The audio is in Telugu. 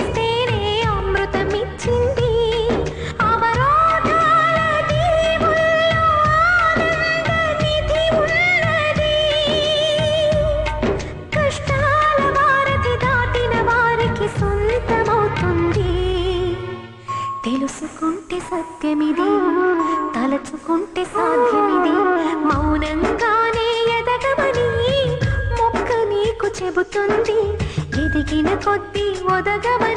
చేస్తేనే అమృతమిచ్చింది. అవరోధాల దీవుల్లో ఆనంద నిధి ఉన్నది. కష్టాల వారధి దాటిన వారికి సొంతమవుతుంది. తెలుసుకుంటే సత్యమిది, తలచుకుంటే సాధ్యమిది. మౌనంగానే ఎదగమని మొక్క నీకు చెబుతుంది. ఎదిగిన కొద్దీ ఒదగమని